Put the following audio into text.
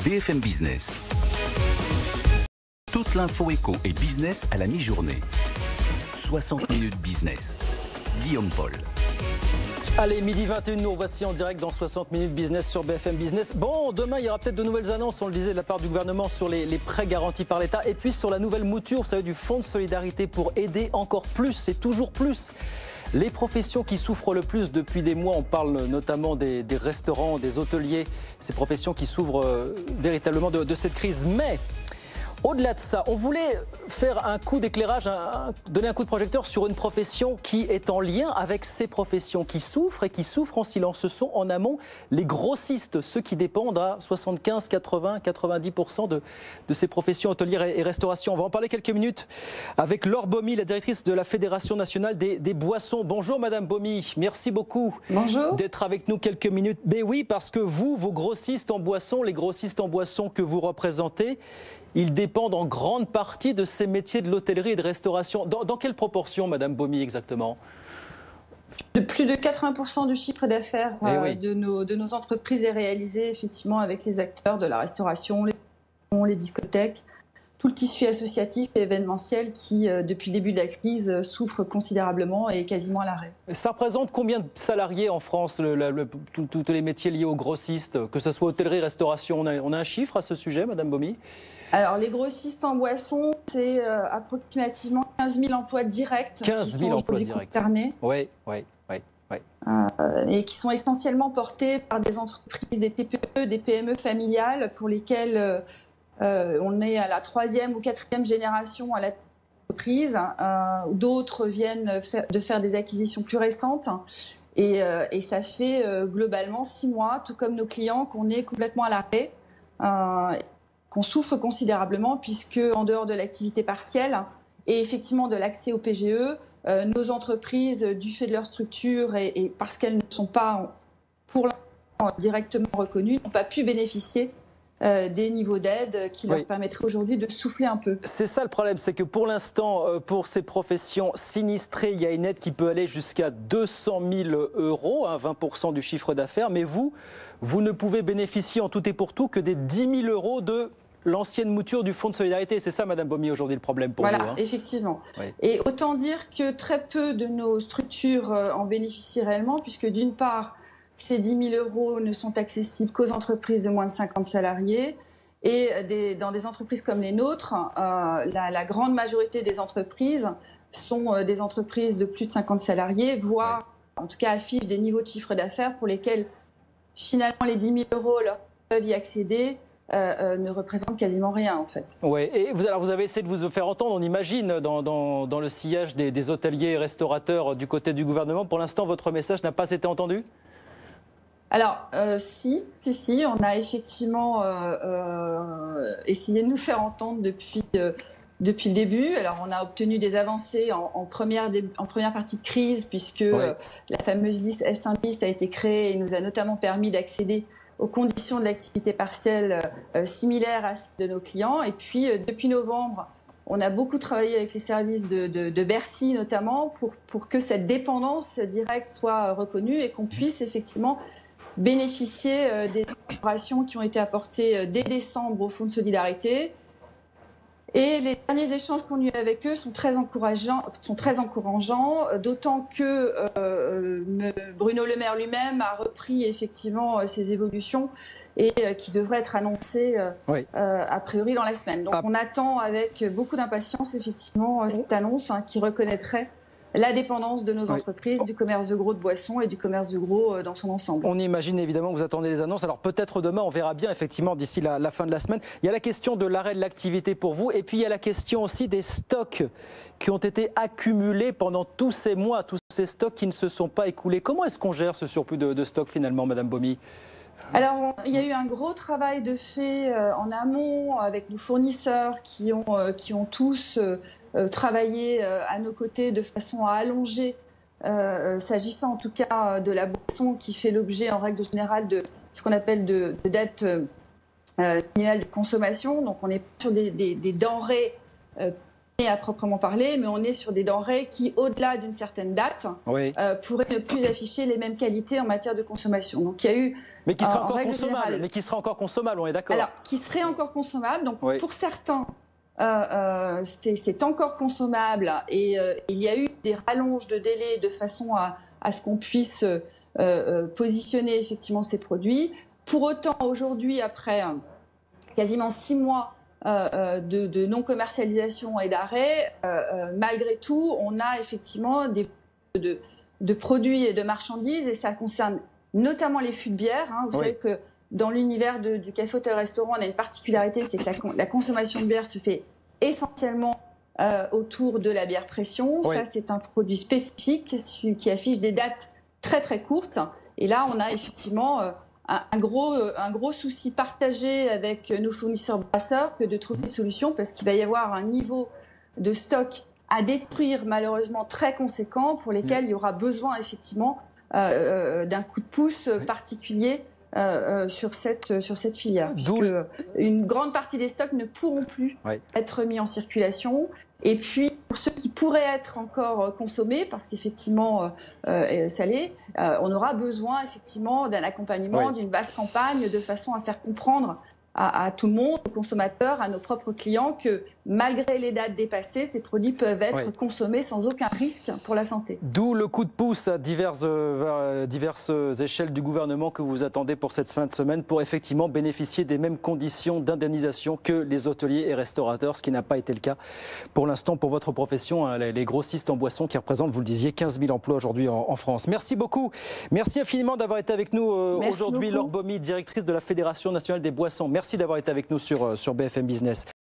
BFM Business. Toute l'info éco et business à la mi-journée. 60 minutes business. Guillaume Paul. Allez, midi 21, nous voici en direct dans 60 minutes business sur BFM Business. Bon, demain, il y aura peut-être de nouvelles annonces, on le disait, de la part du gouvernement sur les prêts garantis par l'État. Et puis sur la nouvelle mouture, vous savez, du fonds de solidarité pour aider encore plus et toujours plus les professions qui souffrent le plus depuis des mois. On parle notamment des restaurants, des hôteliers, ces professions qui souffrent véritablement de cette crise. Mais au-delà de ça, on voulait faire un coup d'éclairage, donner un coup de projecteur sur une profession qui est en lien avec ces professions qui souffrent et qui souffrent en silence. Ce sont en amont les grossistes, ceux qui dépendent à 75, 80, 90% de ces professions hôtelières et restauration. On va en parler quelques minutes avec Laure Baumy, la directrice de la Fédération nationale des boissons. Bonjour Madame Baumy, merci beaucoup d'être avec nous quelques minutes. Mais oui, parce que vous, vos grossistes en boissons, les grossistes en boissons que vous représentez, ils dépendent en grande partie de ces métiers de l'hôtellerie et de restauration. Dans quelle proportion, Madame Baumy, exactement ? De plus de 80% du chiffre d'affaires de nos entreprises est réalisé effectivement avec les acteurs de la restauration, les discothèques, tout le tissu associatif et événementiel qui, depuis le début de la crise, souffre considérablement et est quasiment à l'arrêt. Ça représente combien de salariés en France, tous les métiers liés aux grossistes, que ce soit hôtellerie, restauration? On a un chiffre à ce sujet, Madame Baumy? Alors, les grossistes en boissons, c'est approximativement 15 000 emplois directs 15 000 emplois directs concernés. Oui. Et qui sont essentiellement portés par des entreprises, des TPE, des PME familiales pour lesquelles on est à la 3e ou 4e génération à l'entreprise. D'autres viennent de faire des acquisitions plus récentes. Et ça fait globalement 6 mois, tout comme nos clients, qu'on est complètement à l'arrêt. Qu'on souffre considérablement puisque en dehors de l'activité partielle et effectivement de l'accès au PGE, nos entreprises, du fait de leur structure et parce qu'elles ne sont pas pour l'instant directement reconnues, n'ont pas pu bénéficier des niveaux d'aide qui leur permettraient aujourd'hui de souffler un peu. C'est ça le problème, c'est que pour l'instant, pour ces professions sinistrées, il y a une aide qui peut aller jusqu'à 200 000 €, 20% du chiffre d'affaires, mais vous ne pouvez bénéficier en tout et pour tout que des 10 000 € de l'ancienne mouture du fonds de solidarité. C'est ça, Madame Baumy, aujourd'hui le problème pour vous. Voilà, effectivement. Oui. Et autant dire que très peu de nos structures en bénéficient réellement, puisque d'une part, ces 10 000 € ne sont accessibles qu'aux entreprises de moins de 50 salariés. Et dans des entreprises comme les nôtres, la grande majorité des entreprises sont des entreprises de plus de 50 salariés, voire en tout cas affichent des niveaux de chiffre d'affaires pour lesquels finalement les 10 000 € leur peuvent y accéder. Ne représente quasiment rien en fait. Oui, et vous avez essayé de vous faire entendre, on imagine, dans le sillage des hôteliers et restaurateurs du côté du gouvernement. Pour l'instant, votre message n'a pas été entendu ? Alors, si, on a effectivement essayé de nous faire entendre depuis le début. Alors, on a obtenu des avancées en première partie de crise puisque la fameuse liste S1 bis a été créée et nous a notamment permis d'accéder aux conditions de l'activité partielle similaires à celles de nos clients. Et puis, depuis novembre, on a beaucoup travaillé avec les services de Bercy, notamment, pour que cette dépendance directe soit reconnue et qu'on puisse effectivement bénéficier des opérations qui ont été apportées dès décembre au Fonds de solidarité. Et les derniers échanges qu'on a eus avec eux sont très encourageants, d'autant que Bruno Le Maire lui-même a repris effectivement ces évolutions et qui devraient être annoncées a priori dans la semaine. Donc on attend avec beaucoup d'impatience effectivement cette annonce qui reconnaîtrait la dépendance de nos entreprises, du commerce de gros de boissons et du commerce de gros dans son ensemble. On imagine évidemment que vous attendez les annonces. Alors peut-être demain, on verra bien effectivement d'ici la fin de la semaine. Il y a la question de l'arrêt de l'activité pour vous et puis il y a la question aussi des stocks qui ont été accumulés pendant tous ces mois, tous ces stocks qui ne se sont pas écoulés. Comment est-ce qu'on gère ce surplus de stocks finalement, Madame Baumy ? Alors, il y a eu un gros travail de fait en amont avec nos fournisseurs qui ont tous travaillé à nos côtés de façon à allonger, s'agissant en tout cas de la boisson qui fait l'objet en règle générale de ce qu'on appelle de dette minimale de consommation. Donc, on est sur des denrées à proprement parler, mais on est sur des denrées qui, au-delà d'une certaine date, pourraient ne plus afficher les mêmes qualités en matière de consommation. Donc il y a eu... Mais qui sera encore consommable, on est d'accord. Alors, qui serait encore consommable. Donc pour certains, c'est encore consommable et il y a eu des rallonges de délai de façon à ce qu'on puisse positionner effectivement ces produits. Pour autant, aujourd'hui, après quasiment 6 mois de non-commercialisation et d'arrêt, malgré tout, on a effectivement de produits et de marchandises, et ça concerne notamment les fûts de bière. Vous savez que dans l'univers du café hôtel restaurant, on a une particularité, c'est que la consommation de bière se fait essentiellement autour de la bière pression. Ça, c'est un produit spécifique qui affiche des dates très très courtes. Et là, on a effectivement un gros souci partagé avec nos fournisseurs brasseurs que de trouver une solution, parce qu'il va y avoir un niveau de stock à détruire malheureusement très conséquent, pour lesquels il y aura besoin effectivement d'un coup de pouce particulier sur cette filière, puisque une grande partie des stocks ne pourront plus être mis en circulation. Et puis, pour ceux qui pourraient être encore consommés, parce qu'effectivement, ça l'est, on aura besoin effectivement d'un accompagnement, d'une vaste campagne, de façon à faire comprendre à tout le monde, aux consommateurs, à nos propres clients, que malgré les dates dépassées, ces produits peuvent être consommés sans aucun risque pour la santé. D'où le coup de pouce à diverses échelles du gouvernement que vous attendez pour cette fin de semaine, pour effectivement bénéficier des mêmes conditions d'indemnisation que les hôteliers et restaurateurs, ce qui n'a pas été le cas pour l'instant pour votre profession, les grossistes en boissons qui représentent, vous le disiez, 15 000 emplois aujourd'hui en France. Merci beaucoup. Merci infiniment d'avoir été avec nous aujourd'hui. Laure Bomy, directrice de la Fédération nationale des boissons. Merci d'avoir été avec nous sur BFM Business.